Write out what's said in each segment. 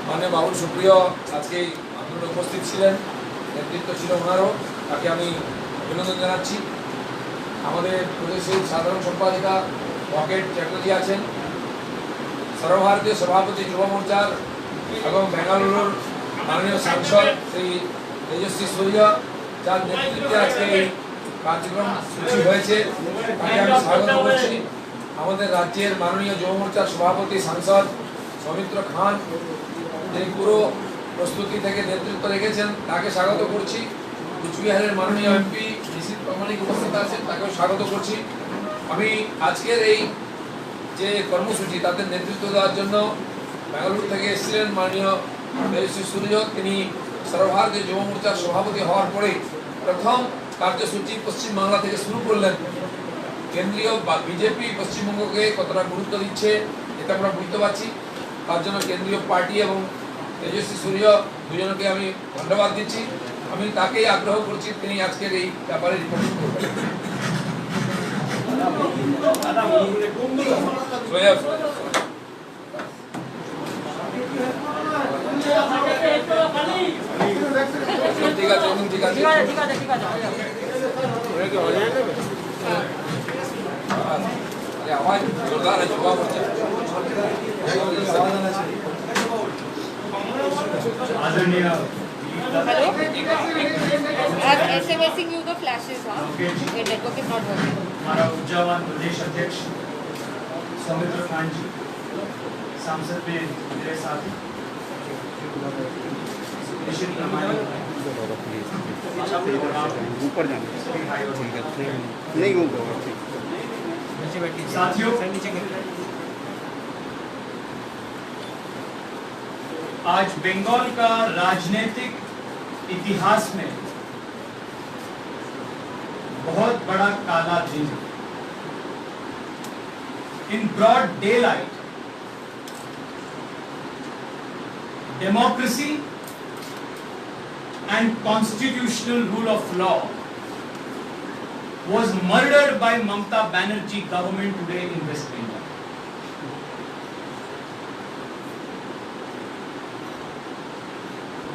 माननीय बाबुल सुप्रिय आज के आंदोलन उपस्थित छिलेन, नेतृत्व छिलो ओनारो, ताके आमी अभिनंदन जानाচ্ছি। আমাদের প্রদেশের সাধারণ সম্পাদিকা রকেট চ্যাটার্জি আছেন, সর্বভারতীয় সভাপতি যুব মোর্চার এবং বেঙ্গালুরুর মাননীয় সাংসদ শ্রী তেজস্বী সূর্য, যার নেতৃত্বে আজকে এই কার্যক্রম সূচি হয়েছে, তাকে আমি স্বাগত করছি। আমাদের রাজ্যের মাননীয় যুব মোর্চার সভাপতি সাংসদ সৌমিত্র খান, যিনি পুরো প্রস্তুতি থেকে নেতৃত্ব রেখেছেন, তাকে স্বাগত করছি। কুচবিহারের মাননীয় এমপি নিশীথ প্রামাণিক উপস্থিত আছেন, তাকেও স্বাগত করছি। আমি আজকের এই যে কর্মসূচি তাদের নেতৃত্ব দেওয়ার জন্য বেঙ্গালুরু থেকে এসেছিলেন মাননীয় তেজস্বী সূর্য। তিনি সর্বভারতীয় যুব মোর্চার সভাপতি হওয়ার পরে প্রথম কার্যসূচি পশ্চিমবাংলা থেকে শুরু করলেন। কেন্দ্রীয় বিজেপি পশ্চিমবঙ্গকে কতটা গুরুত্ব দিচ্ছে এটা আমরা বুঝতে পারছি। তার জন্য কেন্দ্রীয় পার্টি এবং তেজস্বী সূর্য দুজনকে আমি ধন্যবাদ দিচ্ছি। আমি তাকেই আগ্রহ করছি তিনি আজকের এই ব্যাপারে রিপোর্ট করবেন। ঠিক আছে, ঠিক আছে, आवाज जोरदार है, जुआ मोर्चा Hello? I'm SMSing you the flashes, huh? Your network is not working. हमारा ऊर्जावान प्रदेश अध्यक्ष सौमित्र खान जी, सांसद में मेरे साथी निश्चित प्रामाणिक ऊपर जाना नहीं होगा। साथियों, आज बंगाल का राजनीतिक इतिहास में बहुत बड़ा काला दिन। In broad daylight democracy and constitutional rule of law was murdered by Mamata Banerjee government today in West Bengal.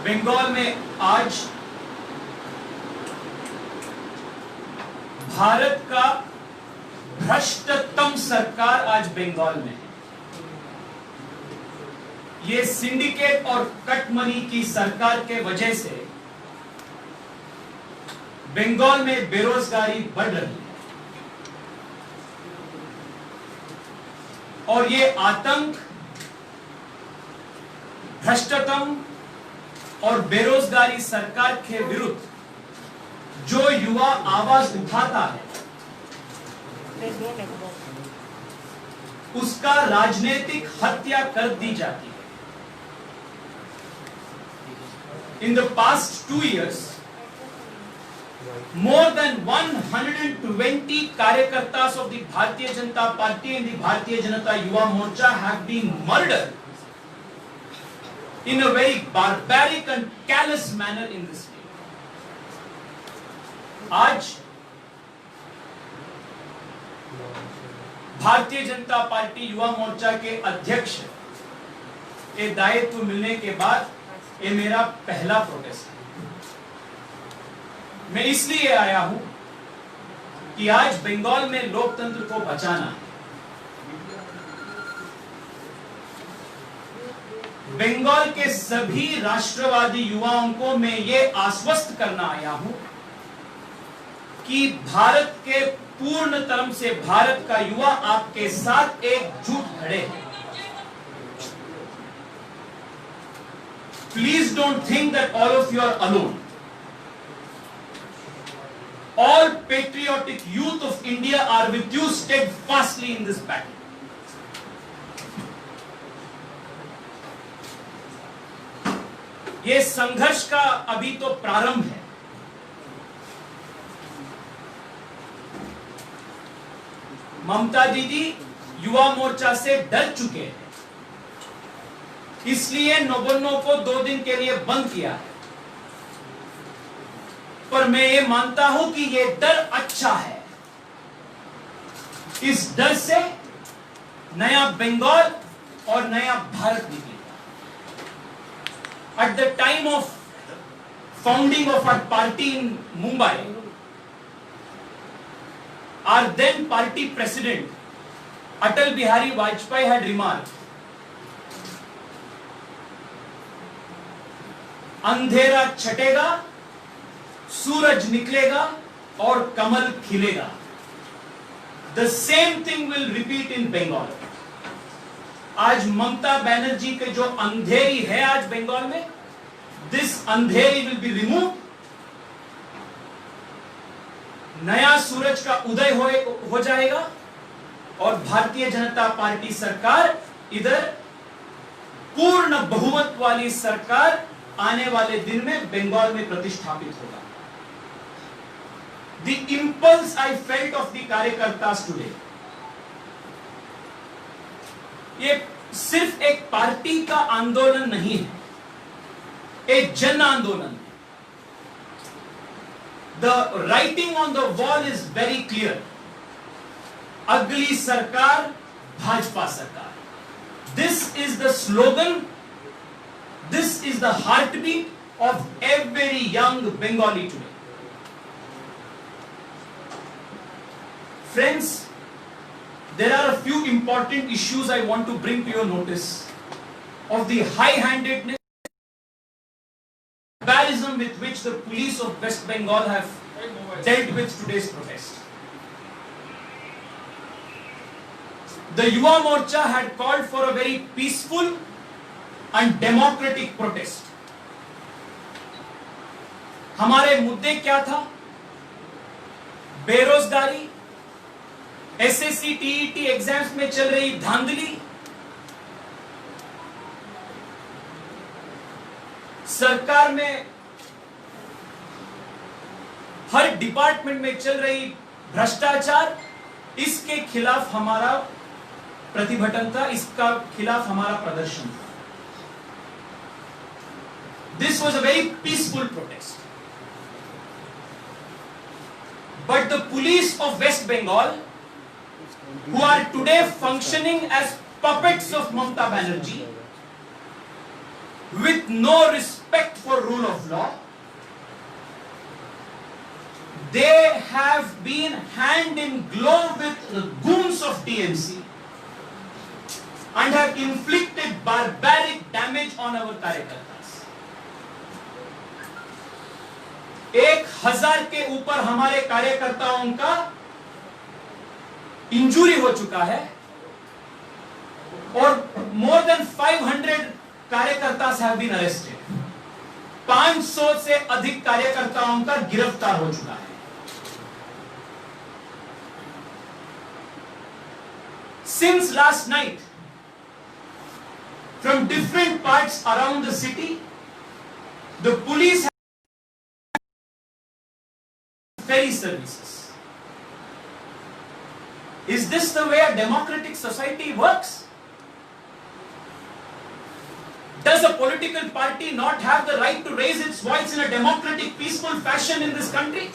Bengal में आज भारत का भ्रष्टतम सरकार आज बंगाल में है। ये सिंडिकेट और कट मनी की सरकार के वजह से बंगाल में बेरोजगारी बढ़ रही है और ये आतंक भ्रष्टतम और बेरोजगारी सरकार के विरुद्ध जो युवा आवाज उठाता है उसका राजनीतिक हत्या कर दी जाती है। In the past 2 years, more than 120 Karyakartas of the Bharatiya Janata Party and the Bharatiya Janata Yuva Morcha have been murdered in a very barbaric and callous manner in this state. आज Bharatiya Janata party Yuva Morcha के अध्यक्ष के दायित्व मिलने के बाद ये मेरा पहला प्रोटेस्ट है। मैं इसलिए आया हूं कि आज बंगाल में लोकतंत्र को बचाना है। बंगाल के सभी राष्ट्रवादी युवाओं को मैं ये आश्वस्त करना आया हूं कि भारत के पूर्ण तरह से भारत का युवा आपके साथ एकजुट खड़े हैं। Please don't think that all of you are alone. All patriotic youth of India are with you steadfastly in this battle. ये संघर्ष का अभी तो प्रारंभ है। ममता दीदी युवा मोर्चा से डर चुके हैं, इसलिए नौबन्नों को 2 दिन के लिए बंद किया है। पर मैं ये मानता हूं कि ये डर अच्छा है। इस डर से नया बंगाल और नया भारत निकलेगा। at the time of founding of our party in Mumbai, our then party president Atal Bihari Vajpayee had remarked, अंधेरा छटेगा, सूरज निकलेगा और कमल खिलेगा. The same thing will repeat in Bengal. आज ममता बनर्जी के जो अंधेरी है आज बंगाल में, this Andheri will be removed. नया सूरज का उदय हो जाएगा और भारतीय जनता पार्टी सरकार इधर पूर्ण बहुमत वाली सरकार आने वाले दिन में बंगाल में प्रतिष्ठापित होगा. The impulse I felt of the कार्यकर्तास today, ये सिर्फ एक पार्टी का आंदोलन नहीं है, एक जन आंदोलन. The writing on the wall is very clear. अगली सरकार भाजपा सरकार. This is the slogan. This is the heartbeat of every young Bengali today. Friends, there are a few important issues I want to bring to your notice of the high-handedness, barbarism with which the police of West Bengal have dealt with today's protest. The Yuva Morcha had called for a very peaceful and democratic protest. हमारे मुद्दे क्या था? बेरोजगारी, SSC TET exams में चल रही धांधली, सरकार में हर डिपार्टमेंट में चल रही भ्रष्टाचार, इसके खिलाफ हमारा प्रतिभटन था, इसका खिलाफ हमारा प्रदर्शन था. This was a very peaceful protest. But the police of West Bengal, who are today functioning as puppets of Mamata Banerjee, with no respect for rule of law, they have been hand in glove with the goons of TMC and have inflicted barbaric damage on our कार्यकर्तास. 1000 के ऊपर हमारे कार्यकर्ताओं का injury हो चुका है और more than 500 कार्यकर्ता have been arrested. 500 से अधिक कार्यकर्ताओं का गिरफ्तार हो चुका है. Since last night, from different parts around the city, the police have ferry services. Is this the way a democratic society works? Does a political party not have the right to raise its voice in a democratic, peaceful fashion in this country?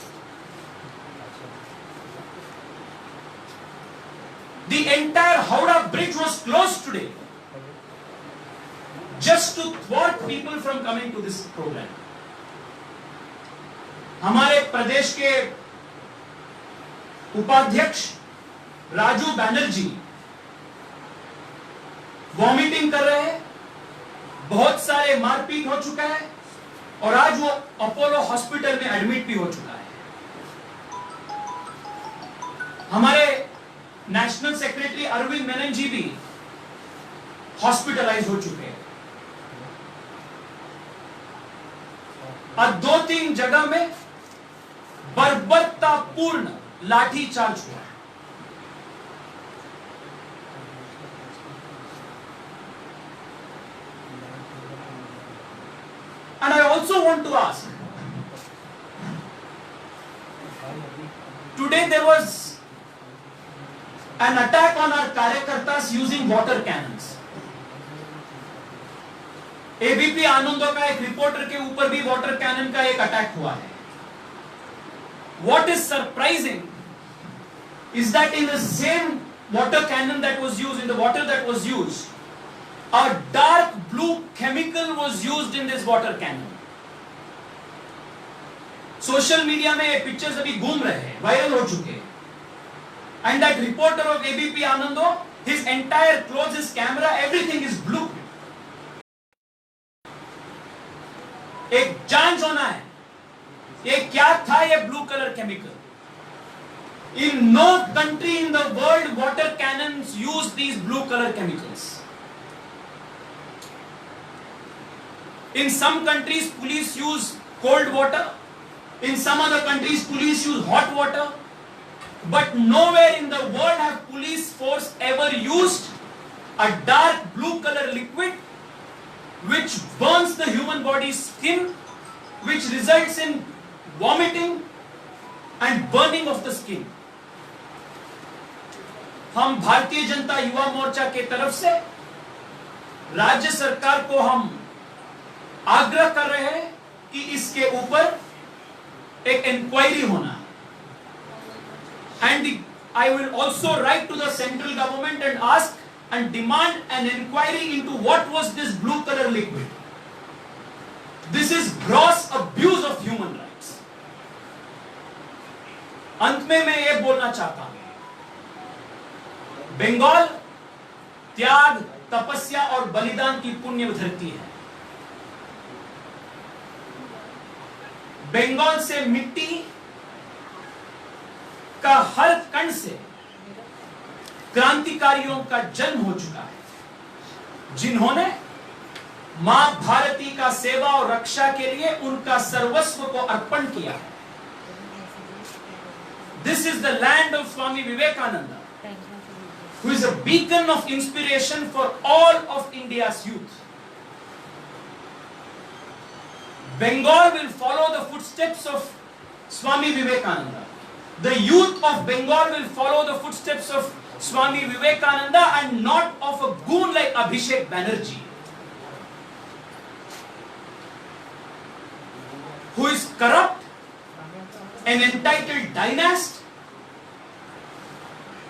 The entire Howrah Bridge was closed today just to thwart people from coming to this program. हमारे प्रदेश के उपाध्यक्ष Raju Banerjee vomiting कर रहे हैं, बहुत सारे मारपीट हो चुका है और आज वो अपोलो हॉस्पिटल में एडमिट भी हो चुका है. हमारे नेशनल सेक्रेटरी अरविंद मेनन जी भी हॉस्पिटलाइज हो चुके हैं और 2-3 जगह में बर्बरतापूर्ण लाठीचार्ज हुआ है. And I also want to ask, today there was an attack on our karyakartas using water cannons. ABP आनंदों का एक रिपोर्टर के ऊपर भी वाटर कैनन का एक अटैक हुआ है. What is surprising is that in the same water cannon that was used, in the water that was used, A dark blue chemical was used in this water cannon. Social media में ये pictures अभी घूम रहे हैं, viral हो चुके हैं. And that reporter of ABP Anando, his entire clothes, his camera, everything is blue. एक जांच होना है, ये क्या था ये blue colour chemical. In no country in the world water cannons use these blue color chemicals. In some countries police use cold water, in some other countries police use hot water, but nowhere in the world have police force ever used a dark blue color liquid which burns the human body's skin, which results in vomiting and burning of the skin. हम भारतीय जनता युवा मोर्चा के तरफ से राज्य सरकार को हम आग्रह कर रहे हैं कि इसके ऊपर एक इंक्वायरी होना. And I will also write to the central government and ask and demand an inquiry into what was this blue color liquid. This is gross abuse of human rights. अंत में मैं ये बोलना चाहता हूं, बंगाल त्याग, तपस्या और बलिदान की पुण्य धरती है. बंगाल से मिट्टी का हर कण से क्रांतिकारियों का जन्म हो चुका है, जिन्होंने मां भारती का सेवा और रक्षा के लिए उनका सर्वस्व को अर्पण किया है. This is the land of Swami Vivekananda, who is a beacon of inspiration for all of India's youth. Bengal will follow the footsteps of Swami Vivekananda. The youth of Bengal will follow the footsteps of Swami Vivekananda and not of a goon like Abhishek Banerjee, who is corrupt, an entitled dynast,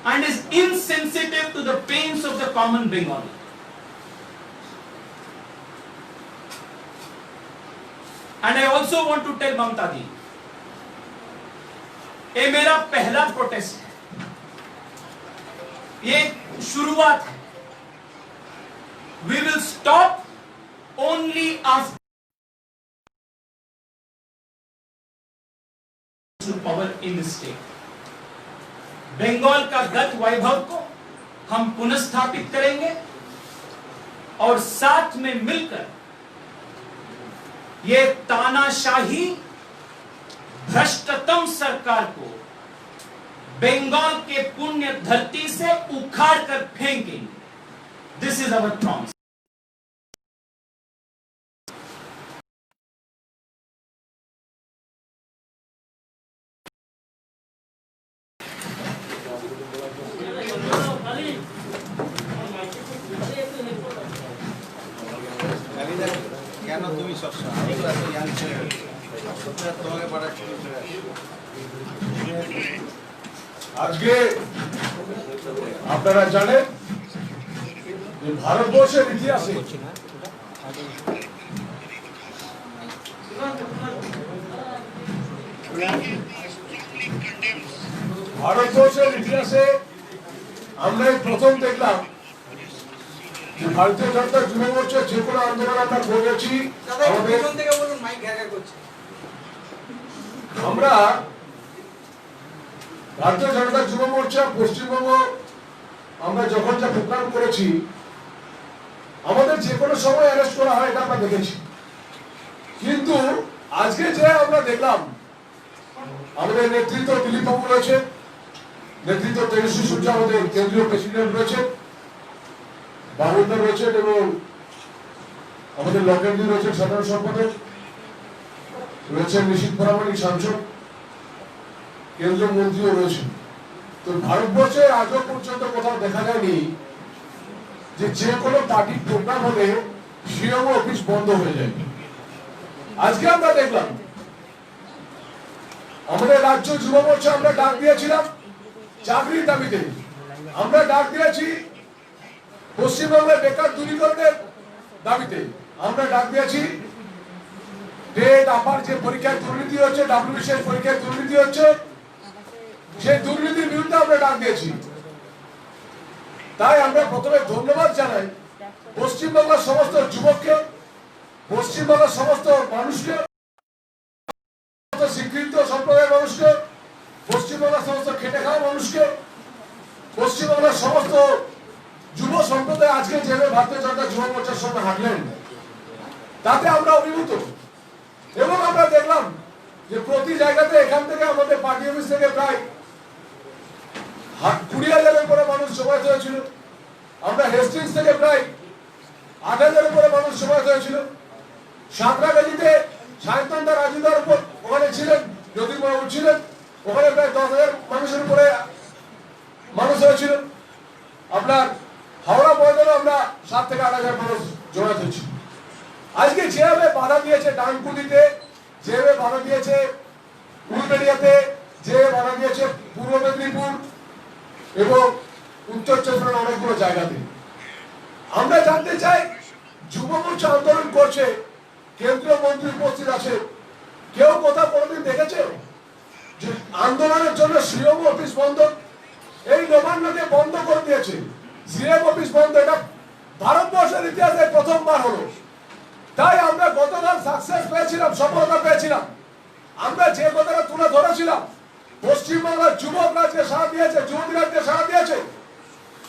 and is insensitive to the pains of the common Bengali. And I also want to tell Mamta ji, ये मेरा पहला protest है, ये शुरुआत है. We will stop only after power in the state. Bengal का गत वैभव को हम पुनर्स्थापित करेंगे और साथ में मिलकर ये तानाशाही भ्रष्टतम सरकार को बंगाल के पुण्य धरती से उखाड़ कर फेंकेंगे. This is our promise. কেন তুমি সবসময় আমি তো এত ইয়াং ছেলে তোমাকে পাঠাচ্ছি. আজকে আপনারা জানেন যে ভারতবর্ষের ইতিহাসে আমরা প্রথম দেখলাম যে ভারতীয় জনতা যুব মোর্চা যে কোনো আন্দোলন আমরা করেছি. আমরা ভারতীয় জনতা যুব মোর্চা পশ্চিমবঙ্গ আমরা যখন যা প্রোগ্রাম করেছি, আমাদের যে কোনো সময় অ্যারেস্ট করা হয় এটা আমরা দেখেছি. কিন্তু আজকে যে আমরা দেখলাম, আমাদের নেতৃত্ব দিলীপ বাবু রয়েছে, নেতৃত্ব তেজস্বী সূর্য আমাদের কেন্দ্রীয় প্রেসিডেন্ট রয়েছে, বাবুদা রয়েছেন এবং আমাদের লকেন্দ্রী রয়েছেন সাধারণ সম্পাদক রয়েছেন, নিশীথ প্রামাণিক সাংসদ, কেন্দ্রীয় মন্ত্রীও রয়েছেন. তো ভারতবর্ষে আজও পর্যন্ত কোথাও দেখা যায়নি যে যে কোনো পার্টির প্রোগ্রাম হলে সিএমও অফিস বন্ধ হয়ে যায়. আজকে আমরা দেখলাম আমাদের রাজ্য যুব মোর্চা আমরা ডাক দিয়েছিলাম চাকরির দাবিতে, আমরা ডাক দিয়েছি পশ্চিমবঙ্গের বেকার দূরীকরণের দাবিতে আমরা ডাক দিয়েছি টেট আপার যে পরীক্ষায় দুর্নীতি হচ্ছে, ডাব্লিউবিসিএস পরীক্ষায় দুর্নীতি হচ্ছে, সেই দুর্নীতির বিরুদ্ধে আমরা ডাক দিয়েছি। তাই আমরা প্রথমে ধন্যবাদ জানাই পশ্চিমবাংলার সমস্ত যুবককে, পশ্চিমবাংলার সমস্ত মানুষকে, শিক্ষিত সম্প্রদায়ের মানুষকে, পশ্চিমবাংলার সমস্ত খেটে খাওয়া মানুষকে, পশ্চিমবাংলার সমস্ত যুব সম্প্রদায় আজকে যেভাবে ভারতীয় জনতা যুব মোর্চার সঙ্গে হাঁটলেন, তাতে আমরা অভিভূত। এবং আমরা দেখলাম যে প্রতি জায়গাতে এখান থেকে আমাদের পার্টি অফিস থেকে প্রায় 20,000-এর উপরে মানুষ জমায়েত হয়েছিল। আমরা হেস্টিংস থেকে প্রায় 8,000-এর উপরে মানুষ জমায়েত হয়েছিল। সাঁতরাগাছিতে সায়ন্তনদা রাজুদার উপর ওখানে ছিলেন, জ্যোতির্বাবু ছিলেন, ওখানে প্রায় 10,000 মানুষের উপরে মানুষ হয়েছিল। আপনার হাওড়া ময়দানে আমরা 7 থেকে 8,000 মানুষ জমায়েত হয়েছি। আজকে যেভাবে বাধা দিয়েছে ডানকুনিতে, যেভাবে বাধা দিয়েছে উলবেড়িয়াতে, যে বাধা দিয়েছে পূর্ব মেদিনীপুর এবং উত্তর চব্বিশ পরগনার অনেকগুলো জায়গাতে, আমরা জানতে চাই যুব মোর্চা আন্দোলন করছে, কেন্দ্রীয় মন্ত্রী উপস্থিত আছে, কেউ কোথাও কোনোদিন দেখেছে যে আন্দোলনের জন্য সিএম অফিস বন্ধ? এই নবান্নকে বন্ধ করে দিয়েছে, সিএম অফিস বন্ধ। এটা ভারতবর্ষের ইতিহাসে প্রথমবার হলো। তাই আমরা গতকাল সাকসেস পেয়েছিলাম, সফলতা পেয়েছিলাম। আমরা যে কথাটা তুলে ধরেছিলাম, পশ্চিমবাংলার যুবকরা যে সাড়া দিয়েছে, যুবতীরা যে সাড়া দিয়েছে,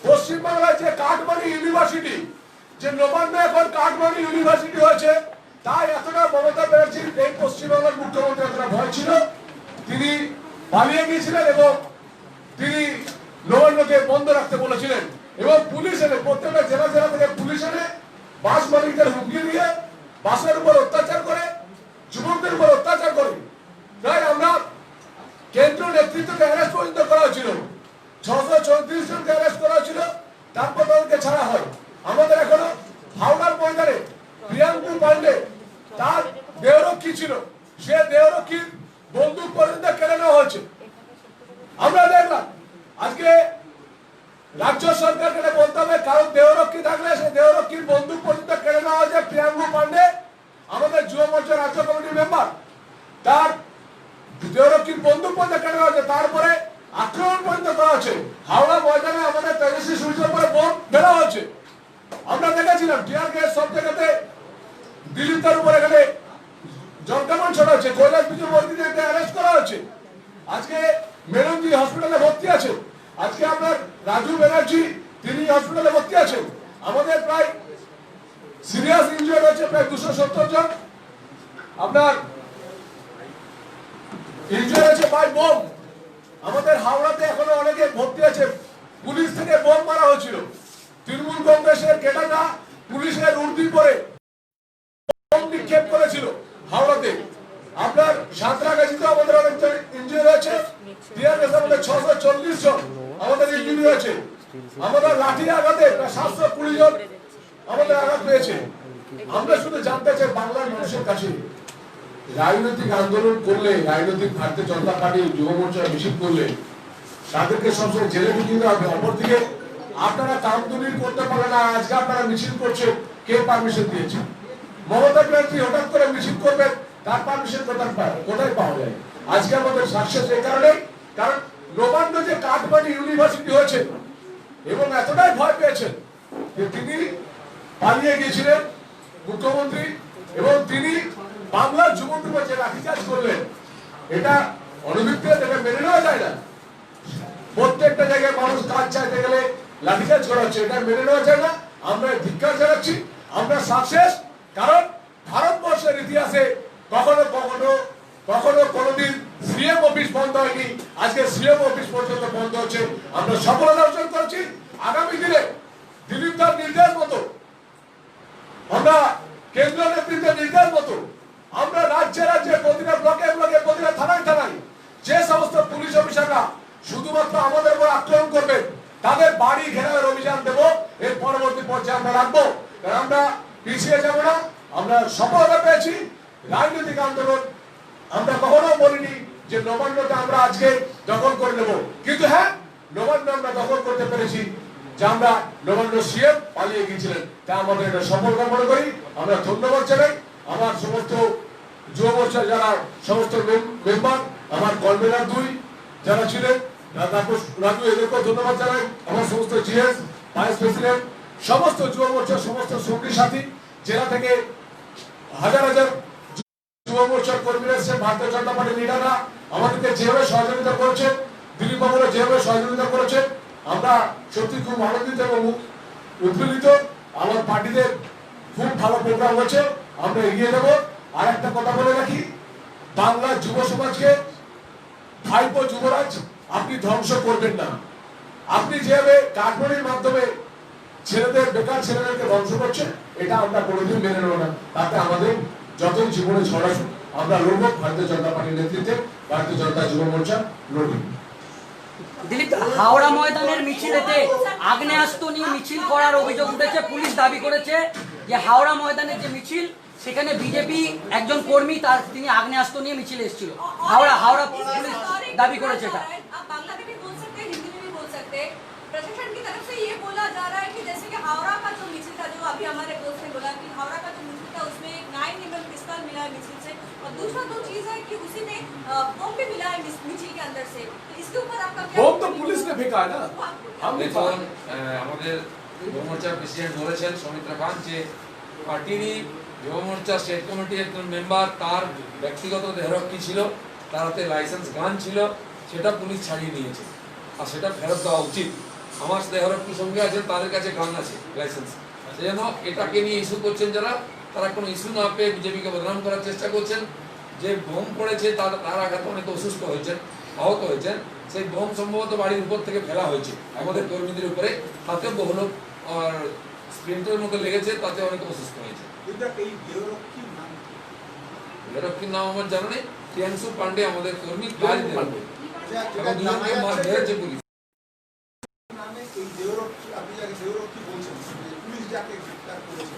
পশ্চিমবাংলায় যে কাঠমানি ইউনিভার্সিটি, যে নবান্ন এখন কাঠমানি ইউনিভার্সিটি হয়েছে, তাই এতটা মমতা ব্যানার্জির এই পশ্চিমবাংলার মুখ্যমন্ত্রী এতটা ভয় ছিল, তিনি পালিয়ে গিয়েছিলেন এবং তিনি নবান্নকে বন্ধ রাখতে বলেছিলেন। এবং পুলিশ এনে, প্রত্যেকটা জেলা জেলা থেকে পুলিশ এনে বাস মালিকদের হুমকি দিয়ে বাসের উপর অত্যাচার করে, যুবকদের উপর অত্যাচার করে। তাই আমরা কেন্দ্রীয় নেতৃত্বকে অ্যারেস্ট পর্যন্ত করা হয়েছিল, 634 জনকে অ্যারেস্ট করা হয়েছিল, তারপর তাদেরকে ছাড়া হয়। আমাদের এখনো হাওড়ার ময়দানে প্রিয়াঙ্কু পান্ডে, তার দেহরক্ষী ছিল, সে দেহরক্ষীর বন্দুক পর্যন্ত কেড়ে নেওয়া হয়েছে। আমরা দেখলাম আজকে রাজ্য সরকারকে বলতে হবে, কারণ দেহরক্ষী থাকলে সেই দেহরক্ষীর বন্দুক পর্যন্ত কেড়ে নেওয়া হয়েছে। প্রিয়াঙ্কু পান্ডে আমাদের যুব মোর্চার রাজ্য কমিটির মেম্বার, তার দেহরক্ষীর বন্দুক পর্যন্ত কেড়ে নেওয়া হয়েছে। তারপরে আক্রমণ পর্যন্ত করা হয়েছে। হাওড়া ময়দানে আমাদের তেজস্বী সূর্যের উপরে বোম ফেলা হয়েছে। আমরা দেখেছিলাম টিয়ার গ্যাস সব জায়গাতে, দিলীপের উপর এখানে জনকামান ছড়া হচ্ছে, কৈলাস বিজয়বর্গীদেরকে অ্যারেস্ট করা হয়েছে। আজকে মেরনজি হসপিটালে ভর্তি আছে, আজকে আপনার রাজু ব্যানার্জি তিনি হসপিটালে ভর্তি আছেন। আমাদের প্রায় সিরিয়াস ইনজুরি হয়েছে প্রায় 270 জন। আপনার ইনজুরি হয়েছে বাই বোম। আমাদের হাওড়াতে এখনো অনেকে ভর্তি আছে, পুলিশ থেকে বোম মারা হয়েছিল। তৃণমূল কংগ্রেসের কেটাটা পুলিশের উর্দি পরে বোম নিক্ষেপ করেছিল হাওড়াতে। আপনার সাঁতরাগাছিতে আমাদের অনেক ইনজুরি হয়েছে, টিআরএস আমাদের 640 জন আমাদের ইনজুরি হয়েছে। আমাদের লাঠি আঘাতে 720 জন আমাদের আঘাত পেয়েছে। আমরা শুধু জানতে চাই বাংলার মানুষের কাছে, রাজনৈতিক আন্দোলন করলে, রাজনৈতিক ভারতীয় জনতা পার্টি যুব মোর্চা মিছিল করলে তাদেরকে সবসময় জেলে ঢুকিয়ে দেওয়া হবে। অপরদিকে আপনারা কামদুনির করতে পারে না, আজকে আপনারা মিছিল করছে, কে পারমিশন দিয়েছে? মমতা ব্যানার্জি হঠাৎ করে মিছিল করবেন, তার পারমিশন কোথায় পাওয়া যায়? আজকে আমাদের সাকসেস এই কারণে, কারণ নবান্ন যে কাঠমানি ইউনিভার্সিটি হয়েছে এবং এতটাই ভয় পেয়েছেন যে তিনি পালিয়ে গিয়েছিলেন মুখ্যমন্ত্রী, এবং তিনি বাংলার যুবকদের যে লাঠিচার্জ করলেন, এটা অনভিপ্রেত, এটা মেনে নেওয়া যায় না। প্রত্যেকটা জায়গায় মানুষ কাজ চাইতে গেলে লাঠিচার্জ করা হচ্ছে, এটা মেনে নেওয়া যায় না। আমরা ধিক্কার জানাচ্ছি, আমরা সাকসেস, কারণ ভারতবর্ষের ইতিহাসে কখনো কখনো কখনো কোনোদিন সিএম অফিস বন্ধ হয়নি, আজকে সিএম অফিস পর্যন্ত বন্ধ হচ্ছে। আমরা সফলতা অর্জন করেছি। আগামী দিনে দিলীপ দার নির্দেশ মতো, আমরা কেন্দ্রীয় নেতৃত্বের নির্দেশ মতো, আমরা রাজ্যে রাজ্যে প্রতিটা ব্লকে ব্লকে, প্রতিটা থানায় থানায় যে সমস্ত পুলিশ অফিসাররা শুধুমাত্র আমাদের উপর আক্রমণ করবে, তাদের বাড়ি ঘেরাওয়ের অভিযান দেবো। এর পরবর্তী পর্যায়ে আমরা রাখবো, কারণ আমরা পিছিয়ে যাব না। আমরা সফলতা পেয়েছি। রাজনৈতিক আন্দোলন আমরা কখনো বলিনি যে নবান্নটা আমরা আজকে দখল করে নেব, কিন্তু হ্যাঁ, নবান্ন আমরা দখল করতে পেরেছি যে আমরা নবান্ন সিএম পালিয়ে গিয়েছিলেন, তা আমাদের এটা সফলতা মনে করি। আমরা ধন্যবাদ জানাই আমার সমস্ত যুব মোর্চার যারা সমস্ত মেম্বার, আমার কনভেনার 2 যারা ছিলেন, তাপস রাজু, এদেরকেও ধন্যবাদ জানাই। আমার সমস্ত জিএস, ভাইস প্রেসিডেন্ট, সমস্ত যুব মোর্চার সমস্ত সঙ্গী সাথী, জেলা থেকে হাজার হাজার যুব মোর্চার কর্মীরা এসে, ভারতীয় জনতা পার্টির লিডাররা আমাদেরকে যেভাবে সহযোগিতা করেছেন, দিলীপ বাবুরা যেভাবে সহযোগিতা করেছেন, আমরা সত্যি খুব আনন্দিত এবং উদ্বেলিত। আমার পার্টিতে খুব ভালো প্রোগ্রাম হচ্ছে, আমরা এগিয়ে দেব। আর একটা কথা বলে রাখি, বাংলার যুব সমাজকে ভাইপো যুবরাজ আপনি ধ্বংস করবেন না। আপনি যেভাবে কাঠমানির মাধ্যমে ছেলেদের, বেকার ছেলেদেরকে ধ্বংস করছেন, এটা আমরা কোনোদিন মেনে নেব না। তাতে আমাদের যতই জীবনে ঝড় আসুক, আমরা লড়ব। ভারতীয় জনতা পার্টির নেতৃত্বে ভারতীয় জনতা যুব মোর্চা লড়বে। দিলীপ, হাওড়া ময়দানের মিছিলেতে আগ্নেয়াস্ত্র নিয়ে মিছিল করার অভিযোগ উঠেছে। পুলিশ দাবি করেছে যে হাওড়া ময়দানের যে মিছিল, সেখানে বিজেপি একজন কর্মী তিনি আগ্নেয়াস্ত্র নিয়ে মিছিলে এসেছিল। হাওড়া পুলিশ দাবি করেছে এটা। आप बांग्ला में भी बोल सकते हैं, हिंदी में भी बोल सकते हैं। प्रशासन की तरफ से ये बोला जा रहा है कि जैसे कि हावड़ा का जो मिছিল था, जो अभी हमारे दोस्त ने बोला कि हावड़ा का जो मिছিল था उसमें एक 9mm पिस्तौल मिला है मिছিল से, और दूसरा जो चीज है कि उसी में बम भी मिला है मिছিল के अंदर से। तो इसके ऊपर आपका क्या? बम तो पुलिस ने फेंका है ना। हम দেখুন, আমাদের যুব মোর্চার প্রেসিডেন্ট বলেছেন সৌমিত্র খান যে পার্টিরই যুব মোর্চা স্টেট কমিটির একজন মেম্বার, তার ব্যক্তিগত দেহরক্ষী ছিল, তার হাতে লাইসেন্স গান ছিল, সেটা পুলিশ ছাড়িয়ে নিয়েছে, আর সেটা ফেরত দেওয়া উচিত। আমার দেহরক্ষী সঙ্গে আছে, তাদের কাছে গান আছে, লাইসেন্স। সেই জন্য এটাকে নিয়ে ইস্যু করছেন যারা, তারা কোনো ইস্যু না পেয়ে বিজেপিকে বদনাম করার চেষ্টা করছেন। যে বোম পড়েছে তার আঘাতে অনেকে অসুস্থ হয়েছেন, আহত হয়েছেন। সেই বোম সম্ভবত বাড়ির উপর থেকে ফেলা হয়েছে আমাদের কর্মীদের উপরে, তাতে বহু লোক স্প্রিন্টের মতো লেগেছে, তাতে অনেকে অসুস্থ হয়েছে। দেহরক্ষীর নাম আমার জানা নেই। প্রিয়াংশু পান্ডে আমাদের কর্মী, কাজ পান্ডে, এবং দুজনকে মার ধরেছে পুলিশ। আপনি যাকে দেহরক্ষী বলছেন, পুলিশ যাকে গ্রেফতার করেছে,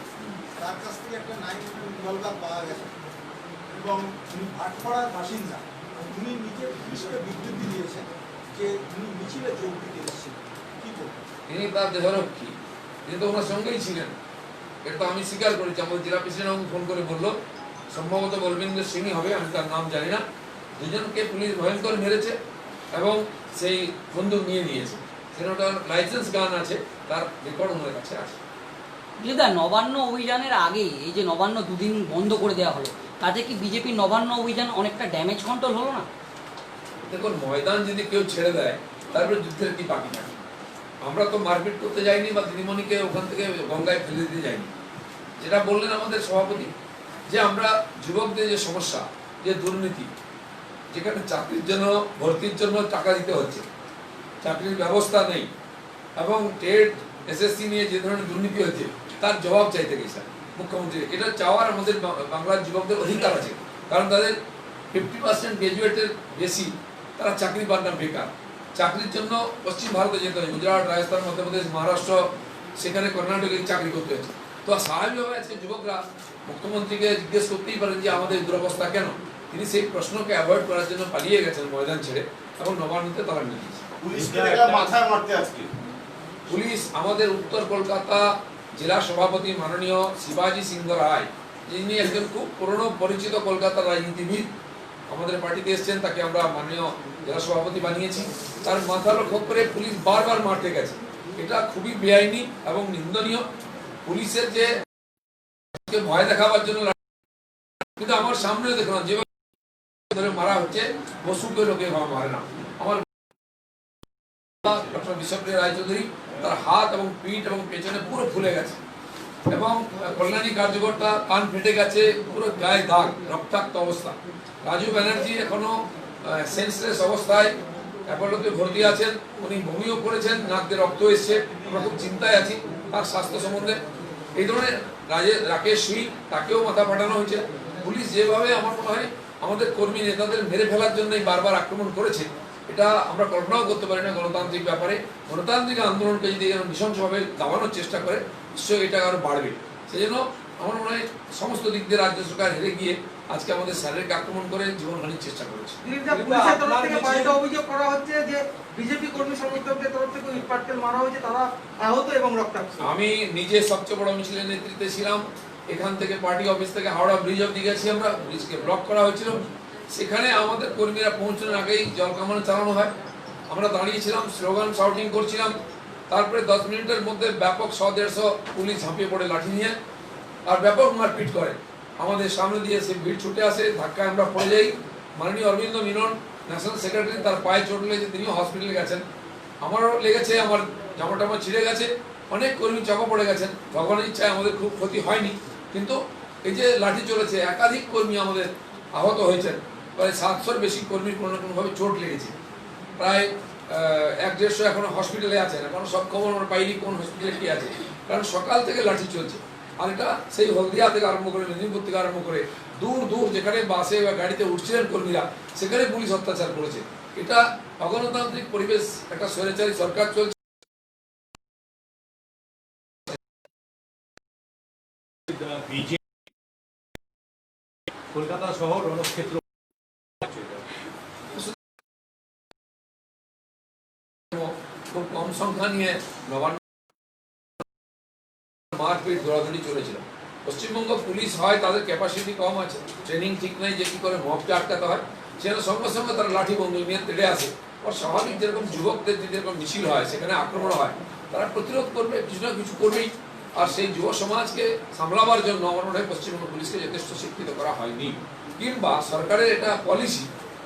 তার কাছ থেকে একটা 9mm রিভলভার পাওয়া গেছে, এবং উনি ভাটপাড়ার বাসিন্দা। উনি নিজে পুলিশকে বিবৃতি দিয়েছেন যে উনি মিছিলে যোগ দিতে এসেছেন। কি বলবেন? তিনি তার দেহরক্ষী, তিনি তো ওনার সঙ্গেই ছিলেন, এটা আমি স্বীকার করেছি। আমাদের জেলা প্রেসিডেন্ট আমাকে ফোন করে বললো, সম্ভবত বলবিন্দর সিংই হবে, আমি তার নাম জানি না। দুজনকে পুলিশ ভয়ঙ্কর মেরেছে এবং সেই বন্দুক নিয়ে নিয়েছে। সেটার লাইসেন্স গান আছে, তার রেকর্ড ওনার কাছে আছে। দিলীপদা, নবান্ন অভিযানের আগে এই যে নবান্ন দুদিন বন্ধ করে দেওয়া হলো, তাতে কি বিজেপির নবান্ন অভিযান অনেকটা ড্যামেজ কন্ট্রোল হলো না? দেখুন, ময়দান যদি কেউ ছেড়ে দেয়, তারপরে যুদ্ধের কি বাকি থাকে? আমরা তো মারপিট করতে যাইনি বা দিদিমণিকে ওখান থেকে গঙ্গায় ফেলে দিতে যাইনি। যেটা বললেন আমাদের সভাপতি, যে আমরা যুবকদের যে সমস্যা, যে দুর্নীতি, যেখানে চাকরির জন্য, ভর্তির জন্য টাকা দিতে হচ্ছে, চাকরির ব্যবস্থা নেই, এবং টেট এসএসসি নিয়ে যে ধরনের দুর্নীতি হচ্ছে, তার জবাব চাইতে গেছে মুখ্যমন্ত্রী। এটা চাওয়ার আমাদের বাংলার যুবকদের অধিকার আছে, কারণ তাদের 50% গ্রাজুয়েটের বেশি তারা চাকরি পান না, বেকার। চাকরির জন্য পশ্চিম ভারতে যেতে হয়, গুজরাট, রাজস্থান, মধ্যপ্রদেশ, মহারাষ্ট্র, সেখানে কর্ণাটকে চাকরি করতে হচ্ছে। তো স্বাভাবিকভাবে আজকে যুবকরা মুখ্যমন্ত্রীকে জিজ্ঞেস করতেই পারেন যে আমাদের দুরবস্থা কেন। তিনি সেই প্রশ্নকে অ্যাভয়েড করার জন্য পালিয়ে গেছেন ময়দান ছেড়ে, এবং নবান্নতে তারা নিয়েছে। পুলিশ আমাদের উত্তর কলকাতা জেলা সভাপতি মাননীয় শিবাজি সিংহ রায়, যিনি একজন খুব পুরনো পরিচিত কলকাতার রাজনীতিবিদ, আমাদের পার্টিতে এসেছেন, তাকে আমরা মাননীয় জেলা সভাপতি বানিয়েছি। তার মাথা লক্ষ্য করে পুলিশ বারবার মারতে গেছে, এটা খুবই বেআইনি এবং নিন্দনীয়। পুলিশের যে ভয় দেখাবার জন্য, কিন্তু আমার সামনেও দেখলাম যেভাবে ধরে মারা হচ্ছে, বসুকে লোকে মারে না। আমার ডক্টর বিশ্বপ্রিয় রায়চৌধুরী, তার হাত এবং পিঠ এবং পেছনে পুরো ফুলে গেছে, এবং কল্যাণী কার্যকর্তা কান ফেটে গেছে, পুরো গায়ে দাগ, রক্তাক্ত অবস্থা। রাজু ব্যানার্জি এখনো সেন্সলেস অবস্থায় অ্যাপোলোতে ভর্তি আছেন, উনি বমিও করেছেন, নাক দিয়ে রক্ত এসছে। আমরা খুব চিন্তায় আছি তার স্বাস্থ্য সম্বন্ধে। এই ধরনের রাকেশ সুই, তাকেও মাথা ফাটানো হয়েছে। পুলিশ যেভাবে আমার মনে হয় আমাদের কর্মী নেতাদের মেরে ফেলার জন্যই বারবার আক্রমণ করেছে, এটা আমরা কল্পনাও করতে পারি না গণতান্ত্রিক ব্যাপারে। গণতান্ত্রিক আন্দোলনকে যদি নৃশংসভাবে দাবানোর চেষ্টা করে, নিশ্চয়ই এটা আরো বাড়বে। সেই জন্য আমার মনে হয় সমস্ত দিক দিয়ে রাজ্য সরকার হেরে গিয়ে আজকে আমাদের শারীরিক আক্রমণ করে জীবনহানির চেষ্টা করেছে। পুলিশের তরফ থেকে পাল্টা অভিযোগ করা হচ্ছে যে বিজেপি কর্মী সমর্থকদের তরফ থেকে ইট পাটকেল মারা হয়েছে, তারা আহত এবং রক্তাক্ত। আমি নিজে সবচেয়ে বড় মিছিলের নেতৃত্বে ছিলাম। এখান থেকে পার্টি অফিস থেকে হাওড়া ব্রিজ অব্দি গেছি, আমরা ব্রিজকে ব্লক করা হয়েছিল। সেখানে আমাদের কর্মীরা পৌঁছানোর আগেই জল কামান চালানো হয়। আমরা দাঁড়িয়েছিলাম, স্লোগান শাউটিং করছিলাম। তারপরে 10 মিনিটের মধ্যে ব্যাপক 100-150 পুলিশ ঝাঁপিয়ে পড়ে লাঠি নিয়ে আর ব্যাপক মারপিট করে। আমাদের সামনে দিয়ে সে ভিড় ছুটে আসে, ধাক্কায় আমরা পড়ে যাই। মাননীয় অরবিন্দ মিনন ন্যাশনাল সেক্রেটারি, তার পায়ে চোট লেগেছে, তিনিও হসপিটালে গেছেন। আমারও লেগেছে, আমার জামাটামা ছিঁড়ে গেছে, অনেক কর্মী চাপা পড়ে গেছেন। ভগবানের ইচ্ছায় আমাদের খুব ক্ষতি হয়নি, কিন্তু এই যে লাঠি চলেছে, একাধিক কর্মী আমাদের আহত হয়েছেন। প্রায় 700-র বেশি কর্মীর কোনো না কোনোভাবে চোট লেগেছে। প্রায় 100-150 এখনো হসপিটালে আছেন। এখনো সব খবর আমরা পাইনি কোন হসপিটালে কি আছে, কারণ সকাল থেকে লাঠি চলছে। আর এটা সেই হলদিয়া থেকে আরম্ভ করে মেদিনীপুর থেকে আরম্ভ করে দূর দূর যেখানে বাসে বা গাড়িতে উঠছিলেন কর্মীরা, সেখানে পুলিশ অত্যাচার করেছে। এটা অগণতান্ত্রিক পরিবেশ, একটা স্বৈরাচারী সরকার চলছে। কলকাতা শহর রণক্ষেত্র খুব কম সংখ্যা নিয়ে নবান্ন মারপিট দৌড়াদৌড়ি চলেছিল। পশ্চিমবঙ্গ পুলিশ হয় তাদের ক্যাপাসিটি কম আছে, ট্রেনিং ঠিক নাই যে কি করে মবকে আটকাতে হয়। সেখানে সঙ্গে সঙ্গে তারা লাঠি বন্দুক নিয়ে তেড়ে আসে। আর স্বাভাবিক যেরকম যুবকদের যেরকম মিছিল হয়, সেখানে আক্রমণ হয়, তারা প্রতিরোধ করবে, কিছু না কিছু করবেই। আর সেই যুব সমাজকে সামলাবার জন্য আমার মনে হয় পশ্চিমবঙ্গ পুলিশকে যথেষ্ট শিক্ষিত করা হয়নি, কিংবা সরকারের এটা পলিসি,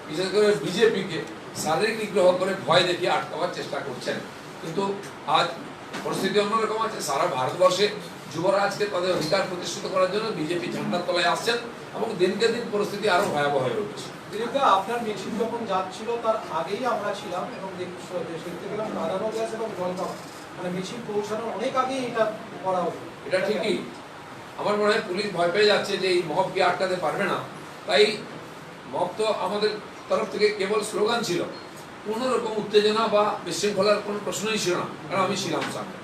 বিশেষ করে বিজেপিকে শারীরিক নিগ্রহ করে ভয় দেখিয়ে আটকাবার চেষ্টা করছেন। কিন্তু আজ পরিস্থিতি অন্যরকম আছে। সারা ভারতবর্ষে যুবরা আজকে তাদের অধিকার প্রতিষ্ঠিত করার জন্য বিজেপি ঝান্ডার তলায় আসছেন এবং দিনকে দিন পরিস্থিতি আরো ভয়াবহ হয়ে উঠছে। দিলীপদা, আপনার মিছিল যখন যাচ্ছিল তার আগেই আমরা ছিলাম এবং দেখতে পেলাম কাঁদানো গ্যাস এবং জলকামান, মানে মিছিল পৌঁছানোর অনেক আগেই এটা করা হতো। এটা ঠিকই। আমার মনে হয় পুলিশ ভয় পেয়ে যাচ্ছে যে এই মবকে আটকাতে পারবে না। তাই মব তো আমাদের তরফ থেকে কেবল স্লোগান ছিল, কোনো রকম উত্তেজনা বা বিশৃঙ্খলার কোনো প্রশ্নই ছিল না, কারণ আমি ছিলাম সামনে।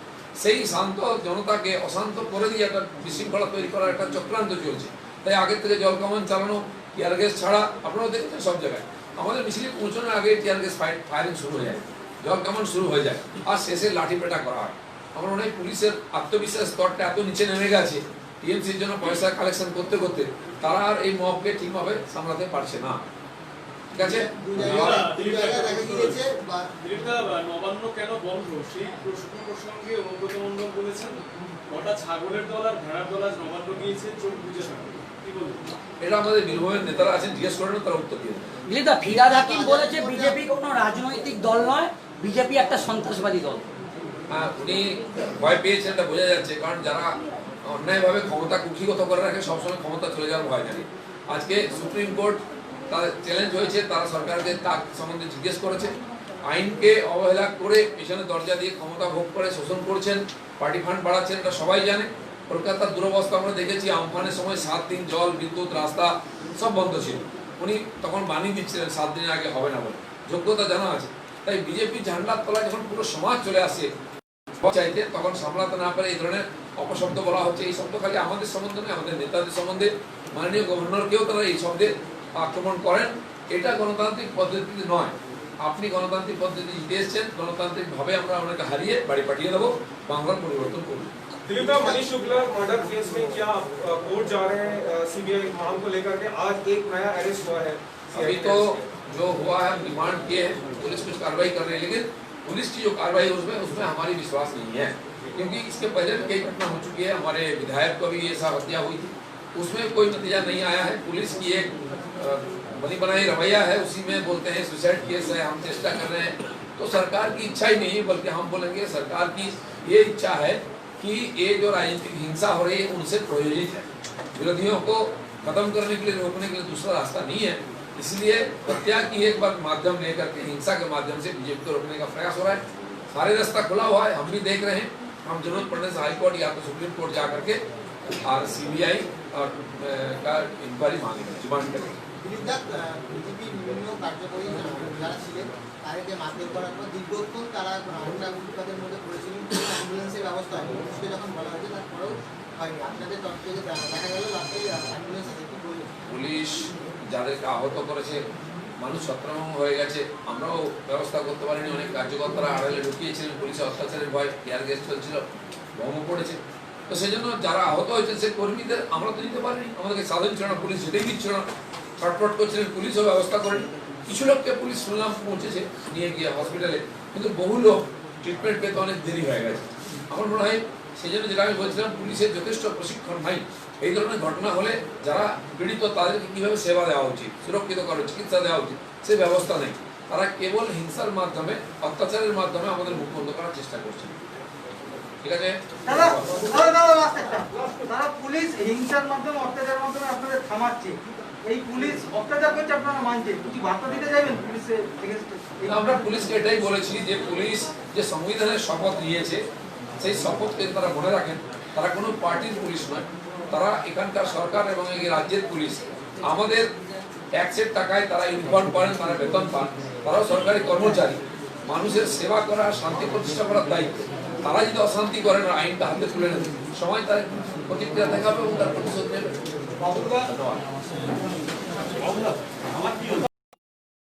সেই শান্ত জনতাকে অশান্ত করে দিয়ে একটা বিশৃঙ্খলা তৈরি করার একটা চক্রান্ত চলছে। তাই আগের থেকে জল কামান চালানো, টিয়ার গ্যাস ছাড়া, আপনারাও দেখেছেন সব জায়গায় আমাদের মিছিলে পৌঁছানোর আগে টিয়ার গ্যাস ফায়ারিং শুরু হয়ে যায়, জল কামান শুরু হয়ে যায়, আর শেষে লাঠি পেটা করা হয়। আমার মনে হয় পুলিশের আত্মবিশ্বাস স্তরটা এত নিচে নেমে গেছে, টিএমসির জন্য পয়সা কালেকশন করতে করতে তারা আর এই মবকে ঠিকভাবে সামলাতে পারছে না। ঠিক আছে, নবান্ন কেন বন্ধ সেই প্রশ্ন প্রসঙ্গে অনুব্রত মণ্ডল বলেছেন কটা ছাগলের দল আর ভেড়ার দল আজ নবান্ন গিয়েছে চোখ বুঝে থাকে। কি বলবেন? এটা আমাদের বীরভূমের নেতারা আছেন, জিজ্ঞেস করেন, তারা উত্তর দিয়ে দেবেন। দিলীপদা, ফিরাদ হাকিম বলেছে বিজেপি কোনো রাজনৈতিক দল নয়, বিজেপি একটা সন্ত্রাসবাদী দল। হ্যাঁ, উনি ভয় পেয়েছেন, এটা বোঝা যাচ্ছে, কারণ যারা অন্যায়ভাবে ক্ষমতা কুক্ষিগত করে রাখে সবসময় ক্ষমতা চলে যাওয়ার ভয় জানে। আজকে সুপ্রিম কোর্ট তার চ্যালেঞ্জ হয়েছে, তারা সরকারকে তার সম্বন্ধে জিজ্ঞেস করেছে। আইনকে অবহেলা করে পেছনে দরজা দিয়ে ক্ষমতা ভোগ করে শোষণ করছেন, পার্টি ফান্ড বাড়াচ্ছেন, এটা সবাই জানে। কলকাতার দুরবস্থা আমরা দেখেছি, আমফানের সময় 7 দিন জল, বিদ্যুৎ, রাস্তা সব বন্ধ ছিল। উনি তখন বানিয়ে দিচ্ছিলেন 7 দিনের আগে হবে না বলে, যোগ্যতা জানা আছে। তাই বিজেপি ঝান্ডার তলায় যখন পুরো সমাজ চলে আসে চাইতে, তখন সামলাতে না পারে এই ধরনের অপশব্দ বলা হচ্ছে। এই শব্দ খালি আমাদের সম্বন্ধে নয়, আমাদের নেতাদের সম্বন্ধে, মাননীয় গভর্নরকেও তারা এই শব্দে আক্রমণ করেন। এটা গণতান্ত্রিক পদ্ধতিতে নয়। আপনি গণতান্ত্রিক পদ্ধতি জিতে এসছেন, গণতান্ত্রিক ভাবে আমরা ওনাকে হারিয়ে বাড়ি পাঠিয়ে দেবো, বাংলার পরিবর্তন করবো। दिलीपदा, मनीष शुक्ला मर्डर केस में क्या कोर्ट जा रहे हैं सीबीआई मांग को लेकर के? आज एक नया अरेस्ट हुआ है। अभी तो जो हुआ है डिमांड किए हैं, पुलिस कुछ कार्रवाई कर रही है, लेकिन पुलिस की जो कार्रवाई है उसमें हमारी विश्वास नहीं है, क्योंकि इसके पहले भी कई घटना हो चुकी है। हमारे विधायक को भी ये सब हत्या हुई थी, उसमें कोई नतीजा नहीं आया है। पुलिस की एक बनी बनाई रवैया है, उसी में बोलते हैं सुसाइड केस है, हम चेष्टा कर रहे हैं। तो सरकार की इच्छा ही नहीं, बल्कि हम बोलेंगे सरकार की ये इच्छा है कि ये जो राजनीतिक हिंसा हो रही है उनसे प्रायोजित है। विरोधियों को खत्म करने के लिए, रोकने के लिए दूसरा रास्ता नहीं है। इसलिए हत्या की एक बार माध्यम लेकर के हिंसा के माध्यम से बीजेपी को रोकने का प्रयास हो रहा है। सारे रास्ता खुला हुआ है, हम भी देख रहे हैं। हम जरूरत पड़ने से हाईकोर्ट या तो सुप्रीम कोर्ट जा करके और सीबीआई और का इंक्वायरी मांगेंगे, डिमांड करेंगे। বিজেপি বিভিন্ন কার্যকরী যারা ছিলেন তাদেরকে মারধর করার পর দীর্ঘক্ষণ তারা হামলা প্রতিবাদের মধ্যে করেছিলেন, অ্যাম্বুলেন্সের ব্যবস্থা হয়নি। পুলিশকে যখন বলা হয়েছে তারপরেও হয়নি আপনাদের তরফ থেকে দেখা গেল রাস্তায় অ্যাম্বুলেন্স আছে কি বলবেন? পুলিশ যাদেরকে আহত করেছে, মানুষ ছত্রভঙ্গ হয়ে গেছে, আমরাও ব্যবস্থা করতে পারিনি। অনেক কার্যকর্তারা আড়ালে ঢুকিয়েছিলেন, পুলিশের অত্যাচারের ভয়, টিয়ার গ্যাস চলছিল, বোমও পড়েছে। তো সেই জন্য যারা আহত হয়েছে সেই কর্মীদের আমরা তো নিতে পারিনি, আমাদেরকে সাধন ছিল না, পুলিশ যেতেই দিচ্ছিল না, ছটফট করছিলেন, পুলিশও ব্যবস্থা করেনি। কিছু লোককে পুলিশ শুনলাম পৌঁছেছে নিয়ে গিয়ে হসপিটালে, কিন্তু বহু লোক ট্রিটমেন্ট পেতে অনেক দেরি হয়ে গেছে। আমার মনে হয় সেই জন্য যেটা আমি বলছিলাম, পুলিশের যথেষ্ট প্রশিক্ষণ নাই। এই ধরনের ঘটনা হলে যারা পীড়িত তাদেরকে কীভাবে সেবা দেওয়া উচিত, সুরক্ষিত করা, চিকিৎসা দেওয়া উচিত, সে ব্যবস্থা নেই। তারা কেবল হিংসার মাধ্যমে, অত্যাচারের মাধ্যমে আমাদের মুখ বন্ধ করার চেষ্টা করছে। ঠিক আছে, দাদা last একটা। তারা পুলিশ হিংসার মাধ্যমে, অত্যাচারের মাধ্যমে আপনাদের থামাচ্ছে, এই পুলিশ অত্যাচার করছে আপনারা মানছেন, কিছু বার্তা দিতে যাবেন পুলিশের এগেইনস্টে? আমরা পুলিশকে এটাই বলেছি যে পুলিশ যে সংবিধানের শপথ নিয়েছে, সেই শপথকে তারা মনে রাখেন। তারা কোনো পার্টির পুলিশ নয়, তারা এখানকার সরকার এবং এই রাজ্যের পুলিশ। আমাদের ট্যাক্সের টাকায় তারা ইনফর্ম করেন, তারা বেতন পান, তারাও সরকারি কর্মচারী। মানুষের সেবা করা, শান্তি প্রতিষ্ঠা করার দায়িত্ব। তারা যদি অশান্তি করেন, আইনটা হাতে তুলে নেন, সময় তার প্রতিক্রিয়া দেখাবে এবং তার প্রতিশোধ নেবে। ধন্যবাদ।